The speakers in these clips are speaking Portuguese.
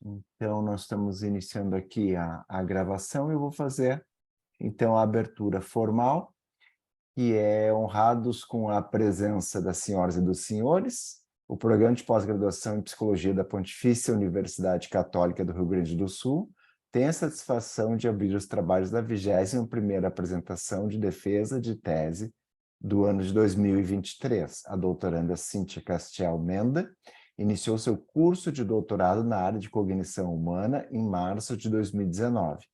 Então, nós estamos iniciando aqui a gravação e eu vou fazer, então, a abertura formal, que é honrados com a presença das senhoras e dos senhores, o programa de pós-graduação em Psicologia da Pontifícia Universidade Católica do Rio Grande do Sul tem a satisfação de abrir os trabalhos da 21ª apresentação de defesa de tese do ano de 2023. A doutoranda Cíntia Castiel Menda iniciou seu curso de doutorado na área de cognição humana em março de 2019.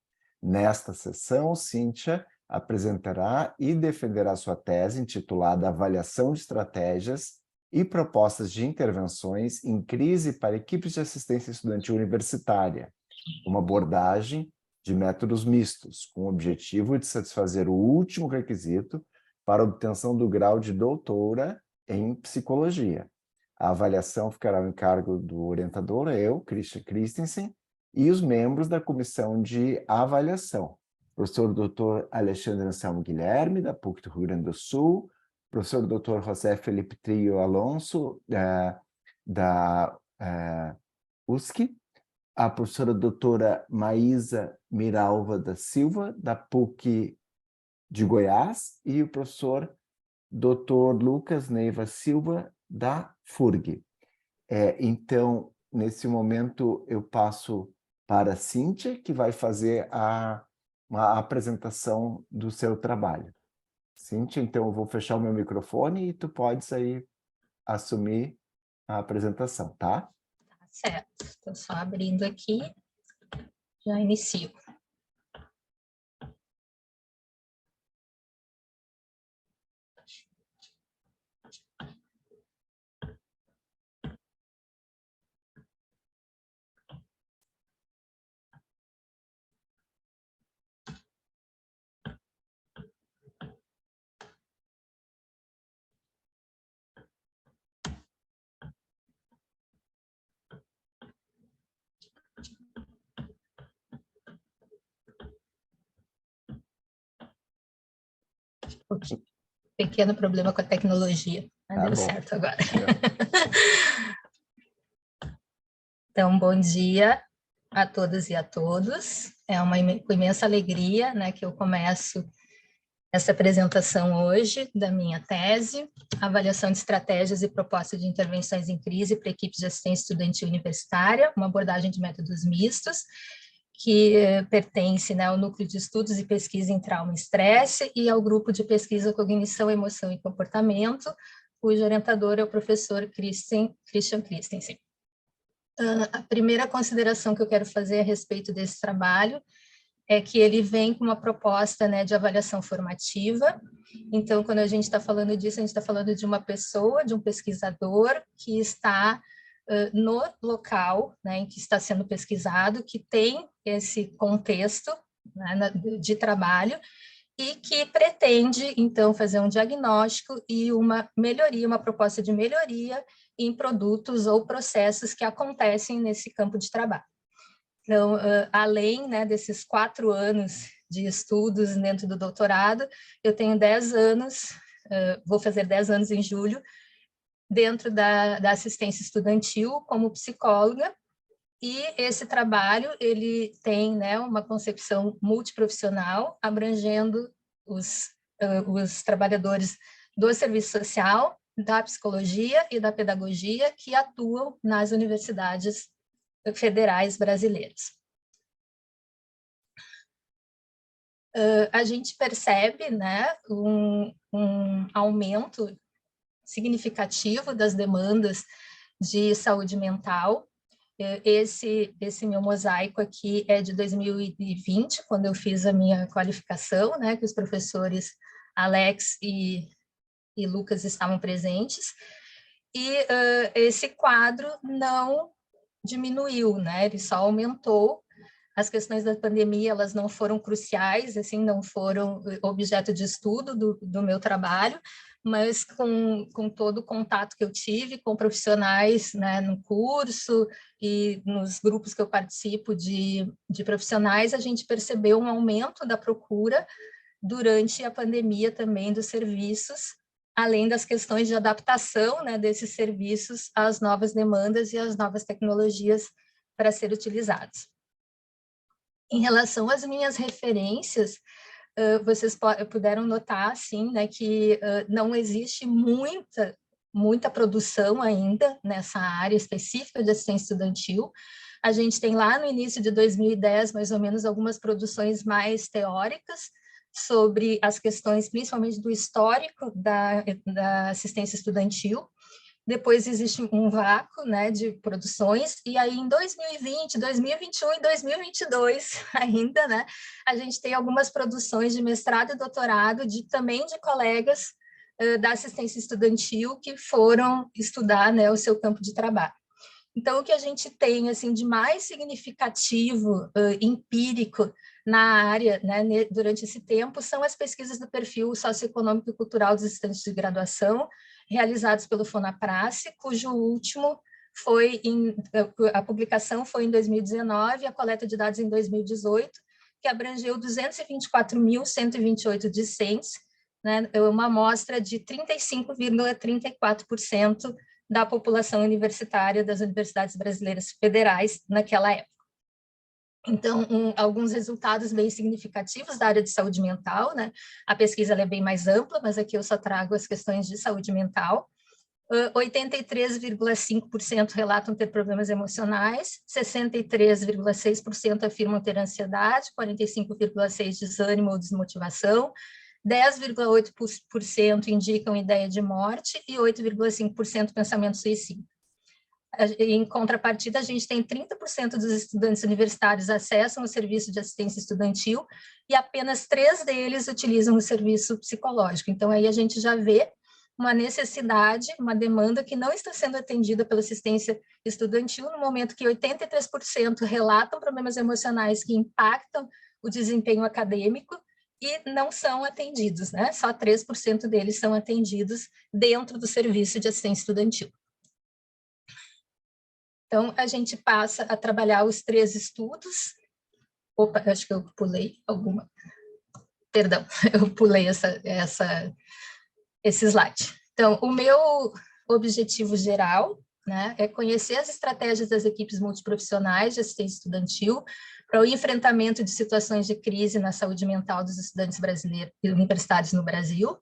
Nesta sessão, Cíntia apresentará e defenderá sua tese intitulada Avaliação de Estratégias e Propostas de Intervenções em Crise para Equipes de Assistência Estudantil Universitária, uma abordagem de métodos mistos, com o objetivo de satisfazer o último requisito para a obtenção do grau de doutora em psicologia. A avaliação ficará ao encargo do orientador, eu, Christian Christensen, e os membros da comissão de avaliação. Professor Dr. Alexandre Anselmo Guilherme, da PUC do Rio Grande do Sul, professor Dr. José Felipe Trio Alonso, da USC, a professora doutora Maísa Miralva da Silva, da PUC de Goiás, e o professor Dr. Lucas Neiva Silva, da FURG. Então, nesse momento, eu passo para a Cíntia, que vai fazer uma apresentação do seu trabalho. Cíntia, então eu vou fechar o meu microfone e tu podes aí assumir a apresentação, tá? Tá certo. Estou só abrindo aqui, já inicio. Pequeno problema com a tecnologia, mas Tá deu bom. certo agora. Então, bom dia a todas e a todos. É com imensa alegria, né, que eu começo essa apresentação hoje da minha tese, Avaliação de Estratégias e Propostas de Intervenções em Crise para Equipes de Assistência Estudantil Universitária, uma abordagem de métodos mistos, que pertence, né, ao Núcleo de Estudos e Pesquisa em Trauma e Estresse e ao Grupo de Pesquisa Cognição, Emoção e Comportamento, cujo orientador é o professor Christian Christensen. A primeira consideração que eu quero fazer a respeito desse trabalho é que ele vem com uma proposta, né, de avaliação formativa. Então, quando a gente está falando disso, a gente está falando de uma pessoa, de um pesquisador que está no local, né, em que está sendo pesquisado, que tem esse contexto, né, de trabalho, e que pretende, então, fazer um diagnóstico e uma melhoria, uma proposta de melhoria em produtos ou processos que acontecem nesse campo de trabalho. Então, além, né, desses 4 anos de estudos dentro do doutorado, eu tenho 10 anos, vou fazer 10 anos em julho, dentro da assistência estudantil como psicóloga, e esse trabalho, ele tem, né, uma concepção multiprofissional, abrangendo os trabalhadores do serviço social, da psicologia e da pedagogia que atuam nas universidades federais brasileiras. A gente percebe, né, um aumento significativo das demandas de saúde mental. Esse meu mosaico aqui é de 2020, quando eu fiz a minha qualificação, né, que os professores Alex e Lucas estavam presentes, e esse quadro não diminuiu, né, ele só aumentou. As questões da pandemia, elas não foram cruciais, assim, não foram objeto de estudo do meu trabalho, mas com todo o contato que eu tive com profissionais, né, no curso e nos grupos que eu participo de profissionais, a gente percebeu um aumento da procura durante a pandemia também dos serviços, além das questões de adaptação, né, desses serviços às novas demandas e às novas tecnologias para ser utilizados. Em relação às minhas referências, vocês puderam notar, assim, né, que não existe muita produção ainda nessa área específica de assistência estudantil. A gente tem lá no início de 2010, mais ou menos, algumas produções mais teóricas sobre as questões, principalmente do histórico da assistência estudantil. Depois existe um vácuo, né, de produções, e aí em 2020, 2021 e 2022 ainda, né, a gente tem algumas produções de mestrado e doutorado também de colegas da assistência estudantil que foram estudar, né, o seu campo de trabalho. Então, o que a gente tem assim de mais significativo, empírico na área, né, durante esse tempo, são as pesquisas do perfil socioeconômico e cultural dos estudantes de graduação, realizados pelo FONAPRACE, cujo último a publicação foi em 2019, a coleta de dados em 2018, que abrangeu 224.128 discentes, né, uma amostra de 35,34% da população universitária das universidades brasileiras federais naquela época. Então, alguns resultados bem significativos da área de saúde mental, né? A pesquisa é bem mais ampla, mas aqui eu só trago as questões de saúde mental. 83,5% relatam ter problemas emocionais, 63,6% afirmam ter ansiedade, 45,6% desânimo ou desmotivação, 10,8% indicam ideia de morte e 8,5% pensamento suicida. Em contrapartida, a gente tem 30% dos estudantes universitários acessam o serviço de assistência estudantil e apenas 3 deles utilizam o serviço psicológico. Então, aí a gente já vê uma necessidade, uma demanda que não está sendo atendida pela assistência estudantil, no momento que 83% relatam problemas emocionais que impactam o desempenho acadêmico e não são atendidos, né? Só 3% deles são atendidos dentro do serviço de assistência estudantil. Então, a gente passa a trabalhar os 3 estudos. Opa, acho que eu pulei alguma. Perdão, eu pulei esse slide. Então, o meu objetivo geral, né, é conhecer as estratégias das equipes multiprofissionais de assistência estudantil para o enfrentamento de situações de crise na saúde mental dos estudantes brasileiros e universitários no Brasil,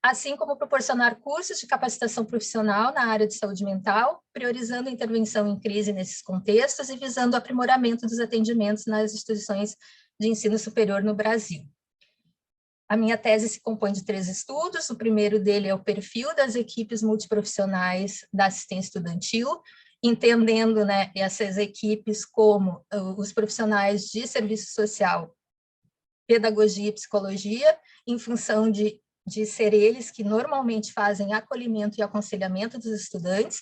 assim como proporcionar cursos de capacitação profissional na área de saúde mental, priorizando a intervenção em crise nesses contextos e visando o aprimoramento dos atendimentos nas instituições de ensino superior no Brasil. A minha tese se compõe de 3 estudos. O primeiro dele é o perfil das equipes multiprofissionais da assistência estudantil, entendendo, né, essas equipes como os profissionais de serviço social, pedagogia e psicologia, em função de ser eles que normalmente fazem acolhimento e aconselhamento dos estudantes.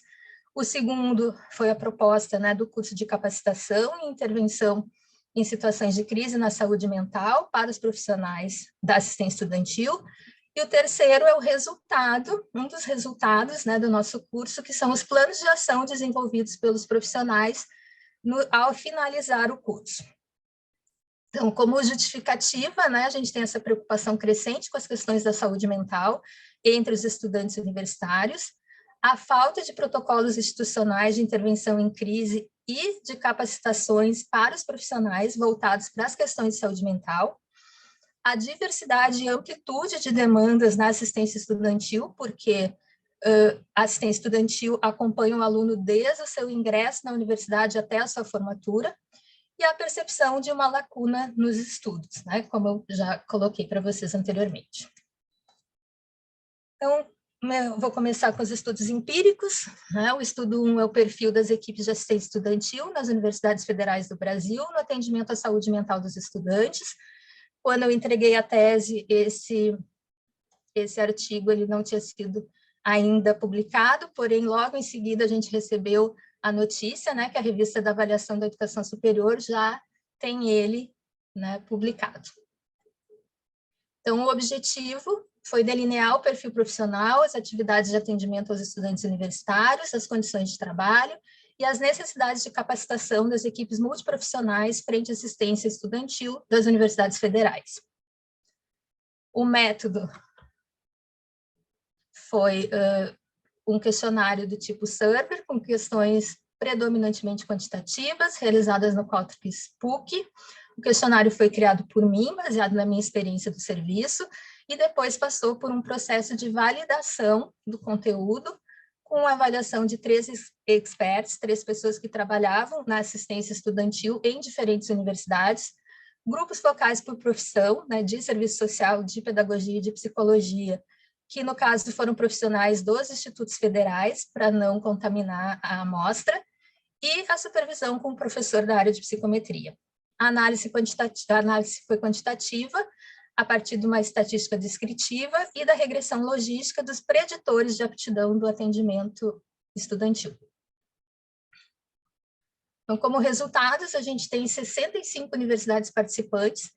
O segundo foi a proposta, né, do curso de capacitação e intervenção em situações de crise na saúde mental para os profissionais da assistência estudantil. E o terceiro é o resultado, um dos resultados, né, do nosso curso, que são os planos de ação desenvolvidos pelos profissionais ao finalizar o curso. Então, como justificativa, né, a gente tem essa preocupação crescente com as questões da saúde mental entre os estudantes universitários, a falta de protocolos institucionais de intervenção em crise e de capacitações para os profissionais voltados para as questões de saúde mental, a diversidade e amplitude de demandas na assistência estudantil, porque a assistência estudantil acompanha o aluno desde o seu ingresso na universidade até a sua formatura, e a percepção de uma lacuna nos estudos, né, como eu já coloquei para vocês anteriormente. Então, eu vou começar com os estudos empíricos, né? O estudo 1 é o perfil das equipes de assistência estudantil nas universidades federais do Brasil, no atendimento à saúde mental dos estudantes. Quando eu entreguei a tese, esse artigo ele não tinha sido ainda publicado, porém, logo em seguida, a gente recebeu a notícia, né, que a Revista da Avaliação da Educação Superior já tem ele, né, publicado. Então, o objetivo foi delinear o perfil profissional, as atividades de atendimento aos estudantes universitários, as condições de trabalho e as necessidades de capacitação das equipes multiprofissionais frente à assistência estudantil das universidades federais. O método foi um questionário do tipo Survey, com questões predominantemente quantitativas, realizadas no Qualtrics PUC. O questionário foi criado por mim, baseado na minha experiência do serviço, e depois passou por um processo de validação do conteúdo, com a avaliação de 3 experts, 3 pessoas que trabalhavam na assistência estudantil em diferentes universidades, grupos focais por profissão, né, de serviço social, de pedagogia e de psicologia, que no caso foram profissionais dos institutos federais, para não contaminar a amostra, e a supervisão com o professor da área de psicometria. A análise foi quantitativa, a partir de uma estatística descritiva e da regressão logística dos preditores de aptidão do atendimento estudantil. Então, como resultados, a gente tem 65 universidades participantes,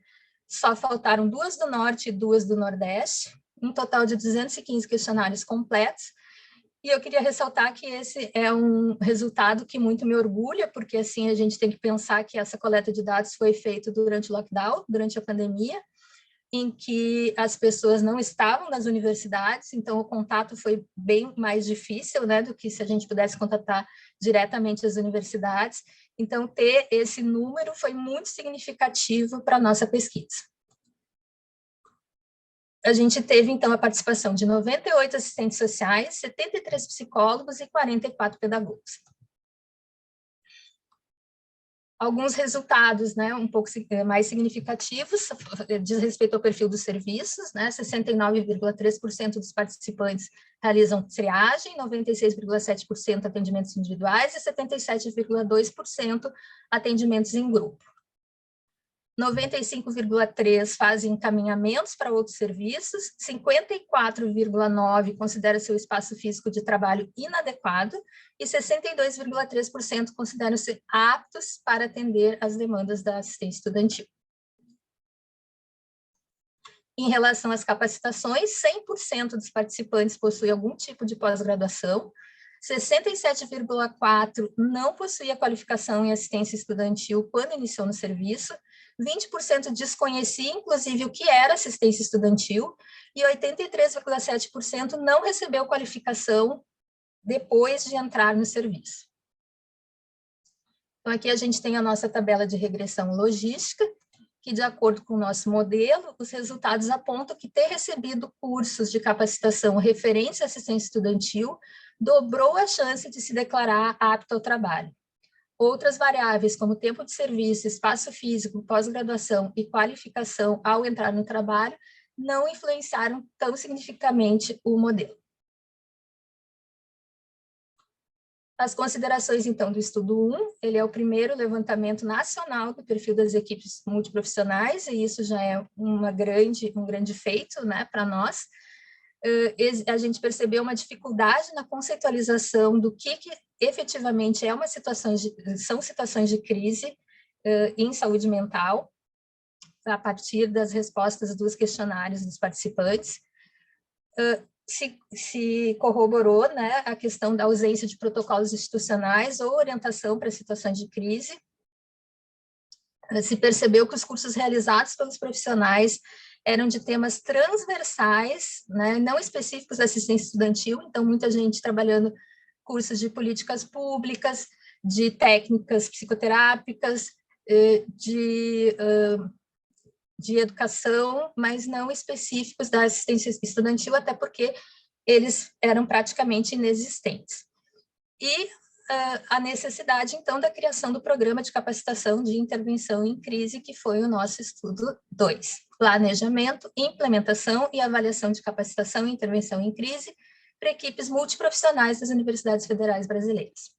só faltaram 2 do Norte e 2 do Nordeste, um total de 215 questionários completos, e eu queria ressaltar que esse é um resultado que muito me orgulha, porque assim a gente tem que pensar que essa coleta de dados foi feita durante o lockdown, durante a pandemia, em que as pessoas não estavam nas universidades, então o contato foi bem mais difícil, né, do que se a gente pudesse contatar diretamente as universidades. Então, ter esse número foi muito significativo para a nossa pesquisa. A gente teve, então, a participação de 98 assistentes sociais, 73 psicólogos e 44 pedagogos. Alguns resultados, né, um pouco mais significativos, diz respeito ao perfil dos serviços, né, 69,3% dos participantes realizam triagem, 96,7% atendimentos individuais e 77,2% atendimentos em grupo. 95,3% fazem encaminhamentos para outros serviços, 54,9% considera seu espaço físico de trabalho inadequado e 62,3% consideram-se aptos para atender às demandas da assistência estudantil. Em relação às capacitações, 100% dos participantes possuem algum tipo de pós-graduação, 67,4% não possuía qualificação em assistência estudantil quando iniciou no serviço, 20% desconhecia, inclusive, o que era assistência estudantil, e 83,7% não recebeu qualificação depois de entrar no serviço. Então, aqui a gente tem a nossa tabela de regressão logística, que, de acordo com o nosso modelo, os resultados apontam que ter recebido cursos de capacitação referentes à assistência estudantil dobrou a chance de se declarar apto ao trabalho. Outras variáveis, como tempo de serviço, espaço físico, pós-graduação e qualificação ao entrar no trabalho, não influenciaram tão significativamente o modelo. As considerações, então, do estudo 1, ele é o primeiro levantamento nacional do perfil das equipes multiprofissionais, e isso já é um grande feito, né, para nós. A gente percebeu uma dificuldade na conceitualização do que efetivamente são situações de crise em saúde mental, a partir das respostas dos questionários dos participantes. Se corroborou, né, a questão da ausência de protocolos institucionais ou orientação para situações de crise. Se percebeu que os cursos realizados pelos profissionais eram de temas transversais, né, não específicos da assistência estudantil, então muita gente trabalhando cursos de políticas públicas, de técnicas psicoterápicas, de educação, mas não específicos da assistência estudantil, até porque eles eram praticamente inexistentes. E a necessidade, então, da criação do programa de capacitação de intervenção em crise, que foi o nosso estudo 2. Planejamento, implementação e avaliação de capacitação e intervenção em crise para equipes multiprofissionais das universidades federais brasileiras.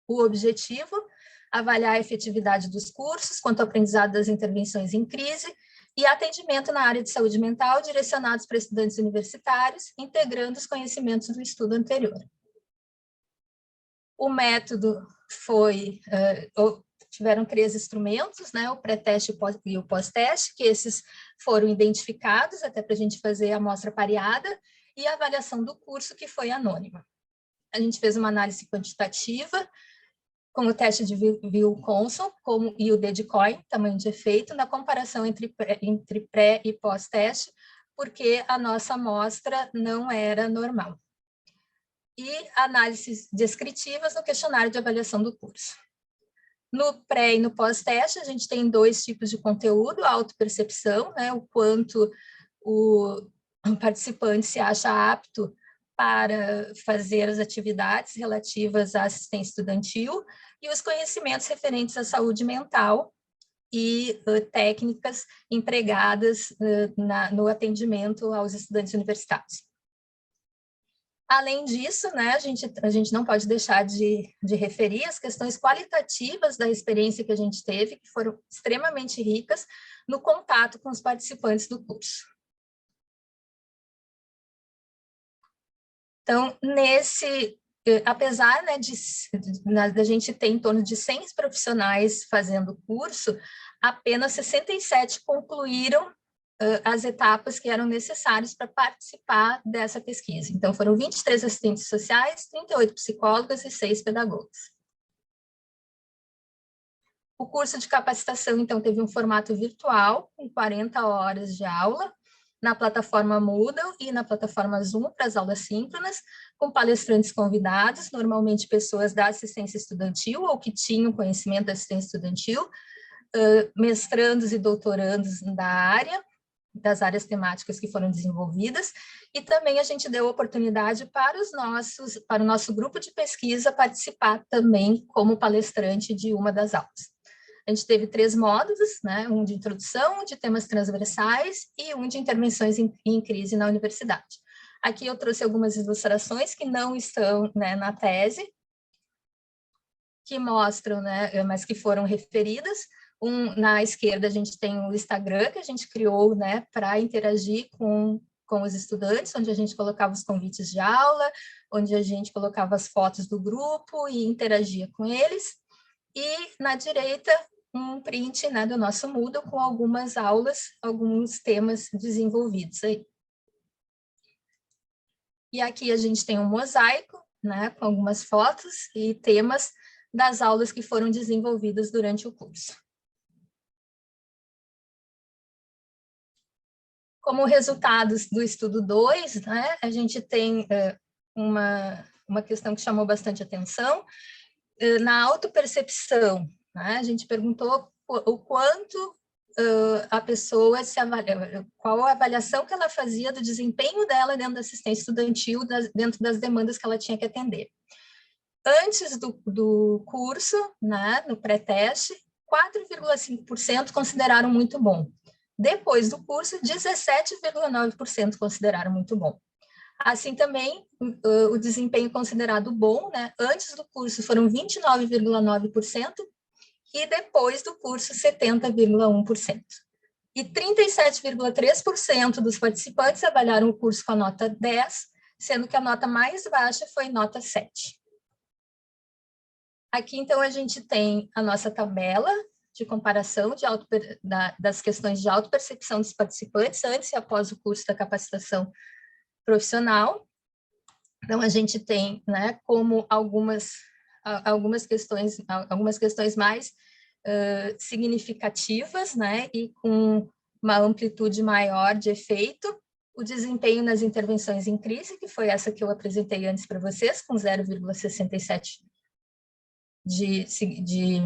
O objetivo: avaliar a efetividade dos cursos quanto ao aprendizado das intervenções em crise e atendimento na área de saúde mental direcionados para estudantes universitários, integrando os conhecimentos do estudo anterior. O método tiveram 3 instrumentos, né, o pré-teste e o pós-teste, que esses foram identificados até para a gente fazer a amostra pareada, e a avaliação do curso, que foi anônima. A gente fez uma análise quantitativa, com o teste de Wilcoxon e o DDCOI, tamanho de efeito, na comparação entre pré e pós-teste, porque a nossa amostra não era normal. e análises descritivas no questionário de avaliação do curso. No pré e no pós-teste, a gente tem 2 tipos de conteúdo: a autopercepção, né, o quanto o participante se acha apto para fazer as atividades relativas à assistência estudantil, e os conhecimentos referentes à saúde mental e técnicas empregadas no atendimento aos estudantes universitários. Além disso, né, a gente não pode deixar de referir as questões qualitativas da experiência que a gente teve, que foram extremamente ricas no contato com os participantes do curso. Então, apesar, né, da gente ter em torno de 100 profissionais fazendo o curso, apenas 67 concluíram as etapas que eram necessárias para participar dessa pesquisa. Então, foram 23 assistentes sociais, 38 psicólogas e 6 pedagogas. O curso de capacitação, então, teve um formato virtual, com 40 horas de aula, na plataforma Moodle e na plataforma Zoom para as aulas síncronas, com palestrantes convidados, normalmente pessoas da assistência estudantil ou que tinham conhecimento da assistência estudantil, mestrandos e doutorandos da área, das áreas temáticas que foram desenvolvidas, e também a gente deu oportunidade para o nosso grupo de pesquisa participar também como palestrante de uma das aulas. A gente teve 3 módulos, né, um de introdução, um de temas transversais e um de intervenções em crise na universidade. Aqui eu trouxe algumas ilustrações que não estão, né, na tese, que mostram, né, mas que foram referidas. Na esquerda a gente tem o Instagram, que a gente criou, né, para interagir com os estudantes, onde a gente colocava os convites de aula, onde a gente colocava as fotos do grupo e interagia com eles. E na direita, um print, né, do nosso Moodle com algumas aulas, alguns temas desenvolvidos aí. E aqui a gente tem um mosaico, né, com algumas fotos e temas das aulas que foram desenvolvidas durante o curso. Como resultados do estudo 2, né, a gente tem uma questão que chamou bastante atenção. Na autopercepção, né, a gente perguntou o quanto a pessoa se avalia, qual a avaliação que ela fazia do desempenho dela dentro da assistência estudantil, dentro das demandas que ela tinha que atender. Antes do curso, né, no pré-teste, 4,5% consideraram muito bom. Depois do curso, 17,9% consideraram muito bom. Assim também, o desempenho considerado bom, né, antes do curso foram 29,9% e depois do curso 70,1%. E 37,3% dos participantes avaliaram o curso com a nota 10, sendo que a nota mais baixa foi nota 7. Aqui, então, a gente tem a nossa tabela de comparação das questões de autopercepção dos participantes antes e após o curso da capacitação profissional. Então, a gente tem, né, como algumas questões mais significativas, né, e com uma amplitude maior de efeito, o desempenho nas intervenções em crise, que foi essa que eu apresentei antes para vocês, com 0,67 de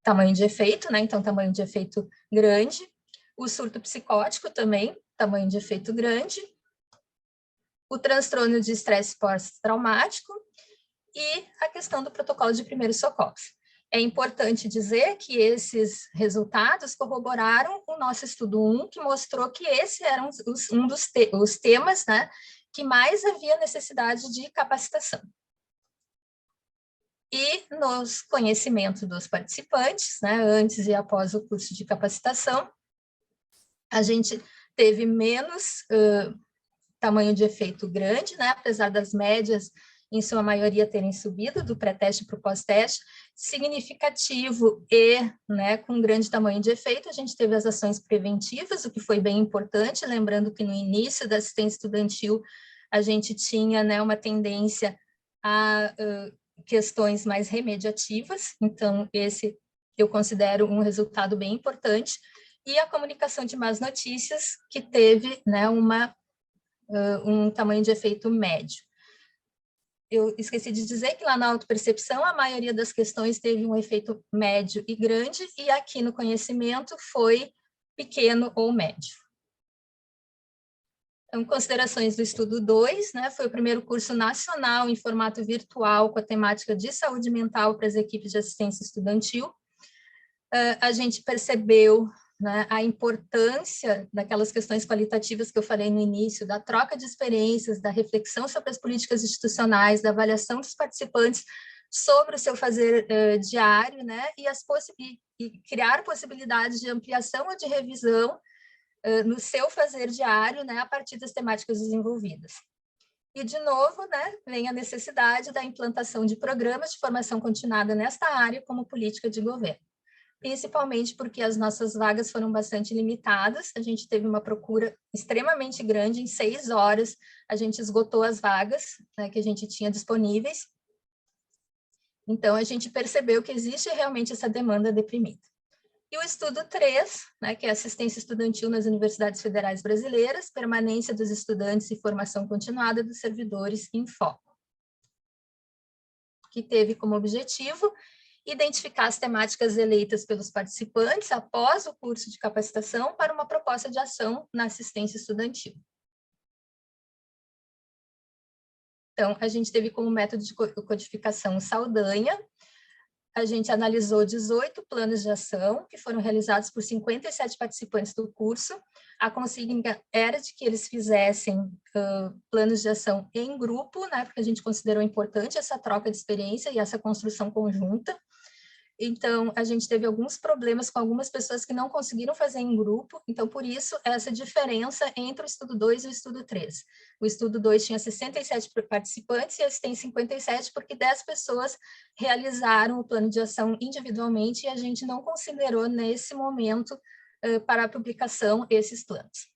tamanho de efeito, né? Então, tamanho de efeito grande. O surto psicótico também, tamanho de efeito grande. O transtorno de estresse pós-traumático e a questão do protocolo de primeiros socorros. É importante dizer que esses resultados corroboraram o nosso estudo 1, que mostrou que esses eram os temas, né, que mais havia necessidade de capacitação. E nos conhecimentos dos participantes, né, antes e após o curso de capacitação, a gente teve menos tamanho de efeito grande, né, apesar das médias, em sua maioria, terem subido do pré-teste para o pós-teste, significativo e, né, com grande tamanho de efeito. A gente teve as ações preventivas, o que foi bem importante, lembrando que no início da assistência estudantil a gente tinha, né, uma tendência a questões mais remediativas, então esse eu considero um resultado bem importante, e a comunicação de más notícias, que teve, né, um tamanho de efeito médio. eu esqueci de dizer que lá na autopercepção a maioria das questões teve um efeito médio e grande, e aqui no conhecimento foi pequeno ou médio. Então, considerações do estudo 2, né, foi o primeiro curso nacional em formato virtual com a temática de saúde mental para as equipes de assistência estudantil. A gente percebeu, né, a importância daquelas questões qualitativas que eu falei no início, da troca de experiências, da reflexão sobre as políticas institucionais, da avaliação dos participantes sobre o seu fazer diário, né, e criar possibilidades de ampliação ou de revisão no seu fazer diário, né, a partir das temáticas desenvolvidas. E, de novo, né, vem a necessidade da implantação de programas de formação continuada nesta área como política de governo, principalmente porque as nossas vagas foram bastante limitadas, a gente teve uma procura extremamente grande, em 6 horas a gente esgotou as vagas, né, que a gente tinha disponíveis, então a gente percebeu que existe realmente essa demanda deprimida. E o estudo 3, né, que é assistência estudantil nas universidades federais brasileiras, permanência dos estudantes e formação continuada dos servidores em foco, que teve como objetivo identificar as temáticas eleitas pelos participantes após o curso de capacitação para uma proposta de ação na assistência estudantil. Então, a gente teve como método de codificação Saldanha. A gente analisou 18 planos de ação que foram realizados por 57 participantes do curso. A consigna era de que eles fizessem planos de ação em grupo, né, porque a gente considerou importante essa troca de experiência e essa construção conjunta. Então, a gente teve alguns problemas com algumas pessoas que não conseguiram fazer em grupo, então, por isso, essa diferença entre o estudo 2 e o estudo 3. O estudo 2 tinha 67 participantes e esse tem 57, porque 10 pessoas realizaram o plano de ação individualmente e a gente não considerou, nesse momento, para a publicação, esses planos.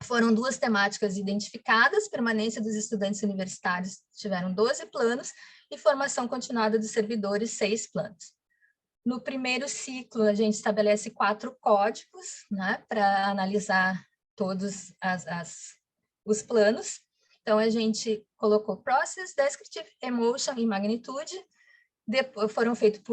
Foram 2 temáticas identificadas, permanência dos estudantes universitários tiveram 12 planos, e formação continuada dos servidores, 6 planos. No primeiro ciclo, a gente estabelece 4 códigos, né, para analisar todos os planos. Então, a gente colocou Process, Descriptive, Emotion e Magnitude. Depois, foram feitos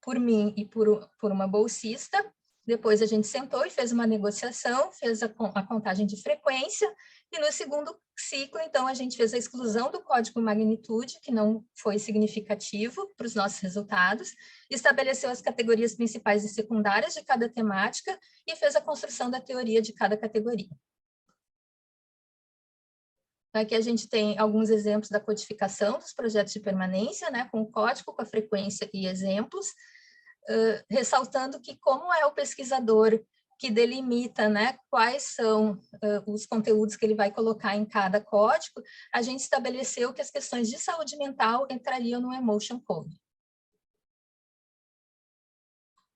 por mim e por uma bolsista. Depois a gente sentou e fez uma negociação, fez a contagem de frequência, e no segundo ciclo, então, a gente fez a exclusão do código magnitude, que não foi significativo para os nossos resultados, estabeleceu as categorias principais e secundárias de cada temática e fez a construção da teoria de cada categoria. Aqui a gente tem alguns exemplos da codificação dos projetos de permanência, né, com o código, com a frequência e exemplos, ressaltando que como é o pesquisador que delimita, né, quais são os conteúdos que ele vai colocar em cada código, a gente estabeleceu que as questões de saúde mental entrariam no Emotion Code.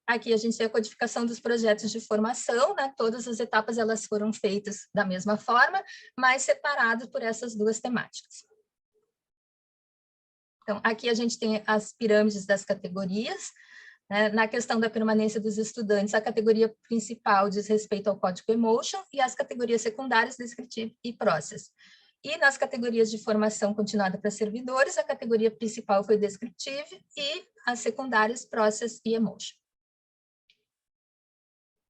Aqui a gente tem a codificação dos projetos de formação, né, todas as etapas elas foram feitas da mesma forma, mas separadas por essas 2 temáticas. Então, aqui a gente tem as pirâmides das categorias. Na questão da permanência dos estudantes, a categoria principal diz respeito ao código Emotion e as categorias secundárias, Descriptive e Process. E nas categorias de formação continuada para servidores, a categoria principal foi Descriptive e as secundárias Process e Emotion.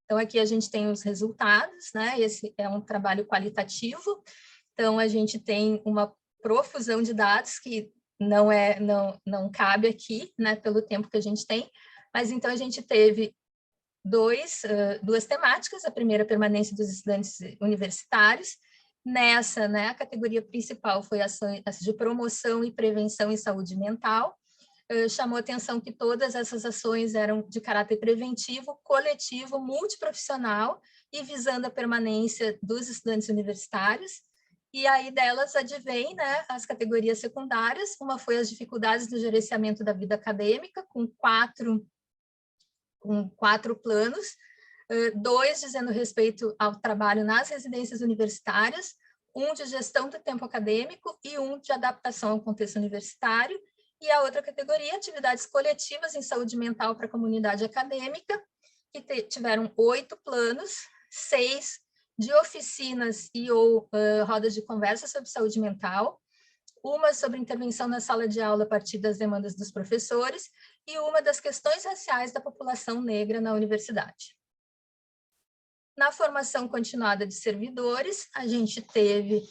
Então, aqui a gente tem os resultados, né? Esse é um trabalho qualitativo, então a gente tem uma profusão de dados que não cabe aqui, né, pelo tempo que a gente tem, mas então a gente teve 2 temáticas, a primeira, permanência dos estudantes universitários. Nessa, né, a categoria principal foi ações de promoção e prevenção em saúde mental. Chamou atenção que todas essas ações eram de caráter preventivo, coletivo, multiprofissional e visando a permanência dos estudantes universitários. E aí delas advém, né, as categorias secundárias. Uma foi as dificuldades no gerenciamento da vida acadêmica, com 4 planos, 2 dizendo respeito ao trabalho nas residências universitárias, 1 de gestão do tempo acadêmico e 1 de adaptação ao contexto universitário, e a outra categoria, atividades coletivas em saúde mental para a comunidade acadêmica, que tiveram 8 planos, 6 de oficinas e ou rodas de conversa sobre saúde mental, uma sobre intervenção na sala de aula a partir das demandas dos professores e uma das questões raciais da população negra na universidade. Na formação continuada de servidores, a gente teve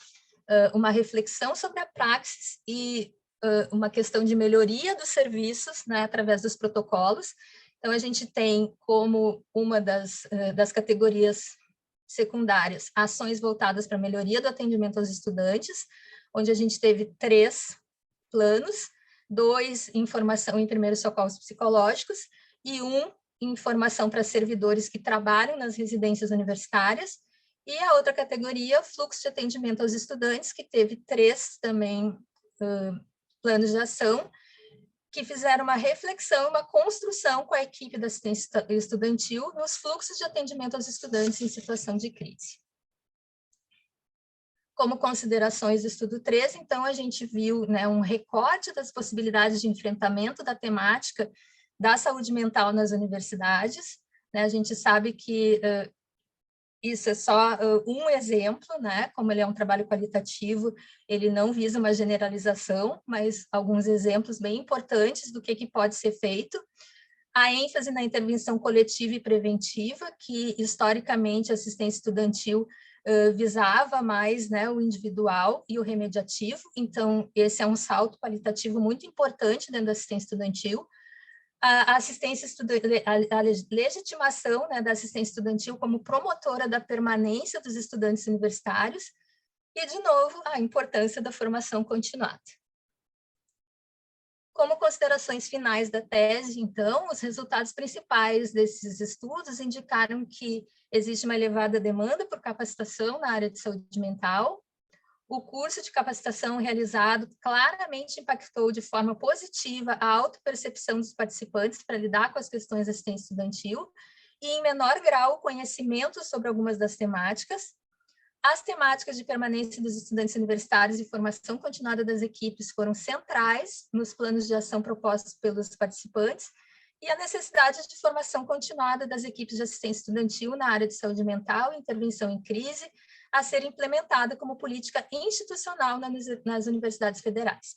uma reflexão sobre a praxis e uma questão de melhoria dos serviços, né, através dos protocolos. Então, a gente tem como uma das categorias secundárias ações voltadas para a melhoria do atendimento aos estudantes, onde a gente teve 3 planos, 2 em formação em primeiros socorros psicológicos e 1 em formação para servidores que trabalham nas residências universitárias, e a outra categoria, fluxo de atendimento aos estudantes, que teve 3 também planos de ação, que fizeram uma reflexão, uma construção com a equipe da assistência estudantil nos fluxos de atendimento aos estudantes em situação de crise. Como considerações do estudo 3, então, a gente viu, né, um recorte das possibilidades de enfrentamento da temática da saúde mental nas universidades, né? A gente sabe que isso é só um exemplo, né? Como ele é um trabalho qualitativo, ele não visa uma generalização, mas alguns exemplos bem importantes do que pode ser feito. A ênfase na intervenção coletiva e preventiva, que historicamente a assistência estudantil visava mais, né, o individual e o remediativo, então esse é um salto qualitativo muito importante dentro da assistência estudantil. A assistência estudantil, a legitimação, né, da assistência estudantil como promotora da permanência dos estudantes universitários e, de novo, a importância da formação continuada. Como considerações finais da tese, então, os resultados principais desses estudos indicaram que existe uma elevada demanda por capacitação na área de saúde mental. O curso de capacitação realizado claramente impactou de forma positiva a autopercepção dos participantes para lidar com as questões da assistência estudantil e, em menor grau, o conhecimento sobre algumas das temáticas. As temáticas de permanência dos estudantes universitários e formação continuada das equipes foram centrais nos planos de ação propostos pelos participantes e a necessidade de formação continuada das equipes de assistência estudantil na área de saúde mental e intervenção em crise a ser implementada como política institucional nas universidades federais.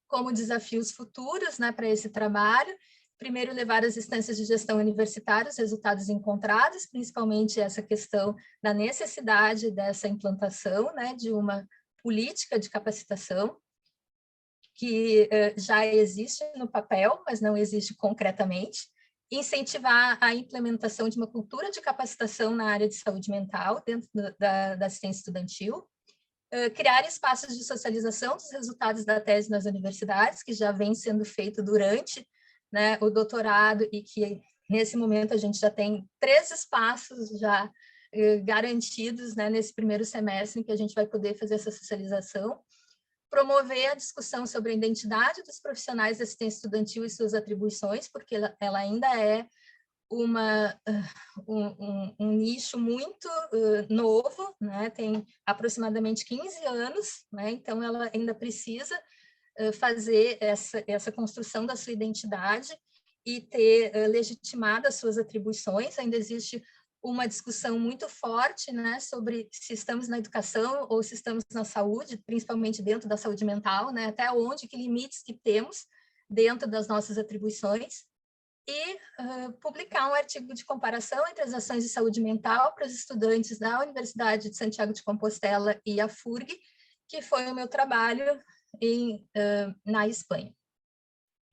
Como desafios futuros, né, para esse trabalho, primeiro, levar às instâncias de gestão universitária os resultados encontrados, principalmente essa questão da necessidade dessa implantação, né, de uma política de capacitação, que já existe no papel, mas não existe concretamente. Incentivar a implementação de uma cultura de capacitação na área de saúde mental dentro da assistência estudantil. Criar espaços de socialização dos resultados da tese nas universidades, que já vem sendo feito durante, né, o doutorado e que, nesse momento, a gente já tem 3 espaços já garantidos, né, nesse primeiro semestre, em que a gente vai poder fazer essa socialização. Promover a discussão sobre a identidade dos profissionais da assistência estudantil e suas atribuições, porque ela ainda é um nicho muito novo, né? Tem aproximadamente 15 anos, né? Então ela ainda precisa fazer essa construção da sua identidade e ter legitimado as suas atribuições. Ainda existe uma discussão muito forte, né, sobre se estamos na educação ou se estamos na saúde, principalmente dentro da saúde mental, né, até onde, que limites que temos dentro das nossas atribuições, e publicar um artigo de comparação entre as ações de saúde mental para os estudantes da Universidade de Santiago de Compostela e a FURG, que foi o meu trabalho na Espanha,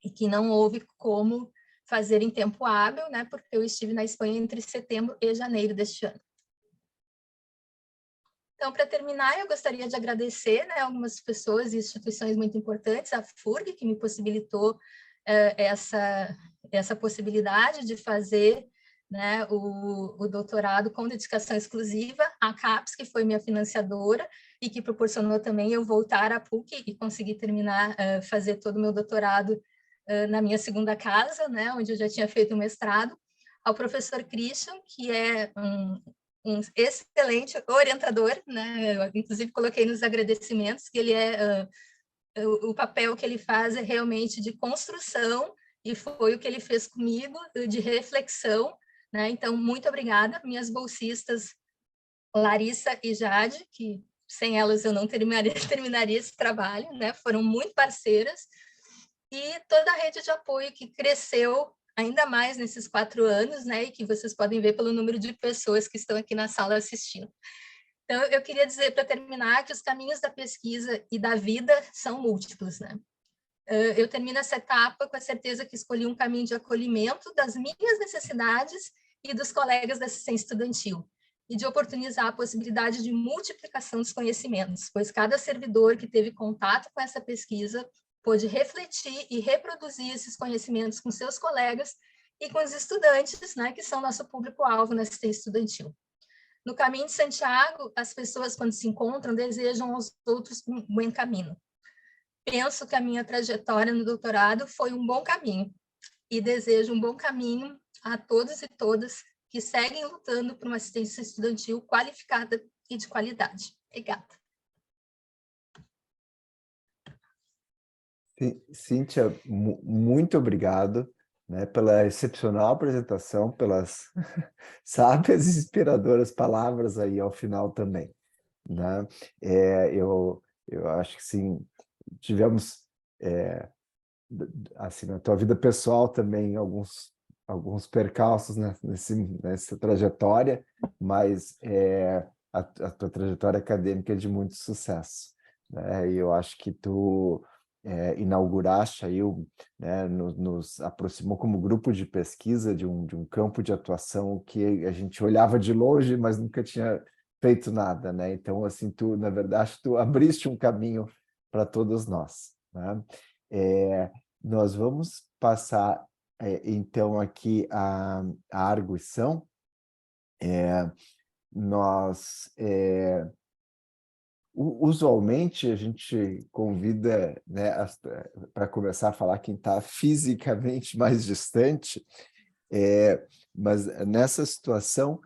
e que não houve como fazer em tempo hábil, né, porque eu estive na Espanha entre setembro e janeiro deste ano. Então, para terminar, eu gostaria de agradecer, né, algumas pessoas e instituições muito importantes, a FURG, que me possibilitou essa possibilidade de fazer, né, o doutorado com dedicação exclusiva, a CAPES, que foi minha financiadora e que proporcionou também eu voltar à PUC e conseguir terminar, fazer todo o meu doutorado na minha segunda casa, né, onde eu já tinha feito o mestrado, ao professor Christian, que é um excelente orientador, né, eu, inclusive coloquei nos agradecimentos que ele o papel que ele faz é realmente de construção, e foi o que ele fez comigo, de reflexão, né, então muito obrigada, minhas bolsistas Larissa e Jade, que sem elas eu não terminaria esse trabalho, né? Foram muito parceiras, e toda a rede de apoio que cresceu ainda mais nesses 4 anos, né? E que vocês podem ver pelo número de pessoas que estão aqui na sala assistindo. Então, eu queria dizer, para terminar, que os caminhos da pesquisa e da vida são múltiplos, né? Eu termino essa etapa com a certeza que escolhi um caminho de acolhimento das minhas necessidades e dos colegas da assistência estudantil, e de oportunizar a possibilidade de multiplicação dos conhecimentos, pois cada servidor que teve contato com essa pesquisa pôde refletir e reproduzir esses conhecimentos com seus colegas e com os estudantes, né, que são nosso público-alvo na assistência estudantil. No caminho de Santiago, as pessoas, quando se encontram, desejam aos outros um bom caminho. Penso que a minha trajetória no doutorado foi um bom caminho, e desejo um bom caminho a todos e todas que seguem lutando por uma assistência estudantil qualificada e de qualidade. Obrigada. Cíntia, muito obrigado, né, pela excepcional apresentação, pelas sábias e inspiradoras palavras aí ao final também, né? Eu acho que sim, tivemos assim, na tua vida pessoal também alguns percalços, né, nessa trajetória, mas a tua trajetória acadêmica é de muito sucesso, né? E eu acho que tu inauguraste aí, né, nos aproximou como grupo de pesquisa de um campo de atuação que a gente olhava de longe, mas nunca tinha feito nada, né? Então, assim, tu, na verdade, tu abriste um caminho para todos nós, né? Nós vamos passar, então, aqui a arguição. Nós, usualmente, a gente convida, né, para começar a falar quem está fisicamente mais distante, mas nessa situação,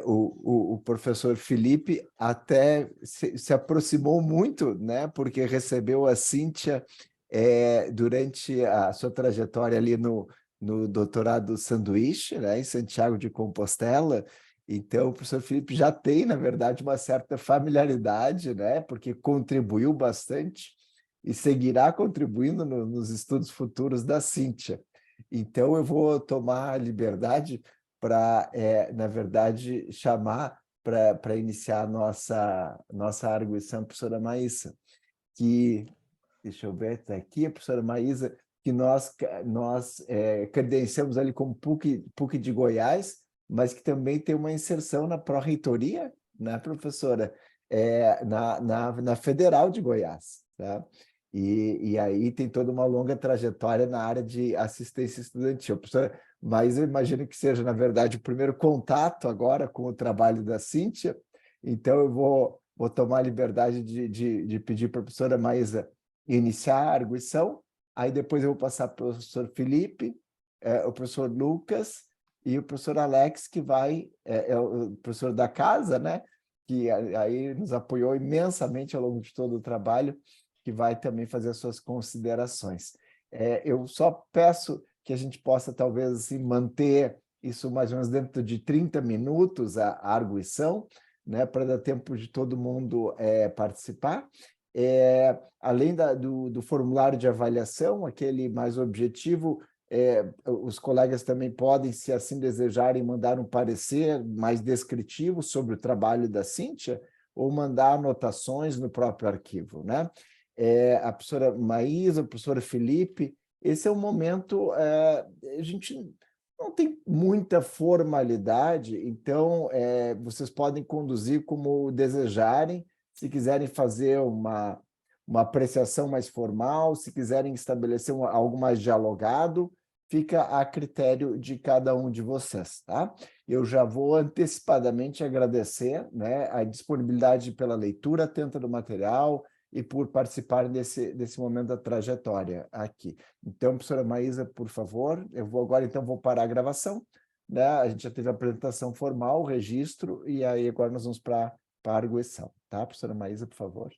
o professor Felipe até se aproximou muito, né, porque recebeu a Cíntia durante a sua trajetória ali no doutorado sanduíche, né, em Santiago de Compostela. Então, o professor Felipe já tem, na verdade, uma certa familiaridade, né, porque contribuiu bastante e seguirá contribuindo nos estudos futuros da Cíntia. Então, eu vou tomar a liberdade para, na verdade, chamar para iniciar a nossa arguição, a professora Maísa, que, deixa eu ver, está aqui, a professora Maísa, que nós credenciamos ali como PUC de Goiás, mas que também tem uma inserção na pró-reitoria, né, professora? Na Federal de Goiás, tá? E aí tem toda uma longa trajetória na área de assistência estudantil. Professora, mas eu imagino que seja, na verdade, o primeiro contato agora com o trabalho da Cíntia, então eu vou tomar a liberdade de pedir para a professora Maísa iniciar a arguição, aí depois eu vou passar para o professor Felipe, o professor Lucas e o professor Alex, que é o professor da casa, né? Que aí nos apoiou imensamente ao longo de todo o trabalho, que vai também fazer as suas considerações. Eu só peço que a gente possa, talvez, assim, manter isso mais ou menos dentro de 30 minutos, a arguição, né, para dar tempo de todo mundo participar. Além do formulário de avaliação, aquele mais objetivo, os colegas também podem, se assim desejarem, mandar um parecer mais descritivo sobre o trabalho da Cíntia ou mandar anotações no próprio arquivo, né? A professora Maísa, o professor Felipe, esse é um momento, a gente não tem muita formalidade, então vocês podem conduzir como desejarem, se quiserem fazer uma apreciação mais formal, se quiserem estabelecer algo mais dialogado, fica a critério de cada um de vocês, tá? Eu já vou antecipadamente agradecer, né, a disponibilidade pela leitura atenta do material e por participar desse momento da trajetória aqui. Então, professora Maísa, por favor, eu vou agora, então, vou parar a gravação, né? A gente já teve a apresentação formal, o registro, e aí agora nós vamos para a arguição, tá? Professora Maísa, por favor.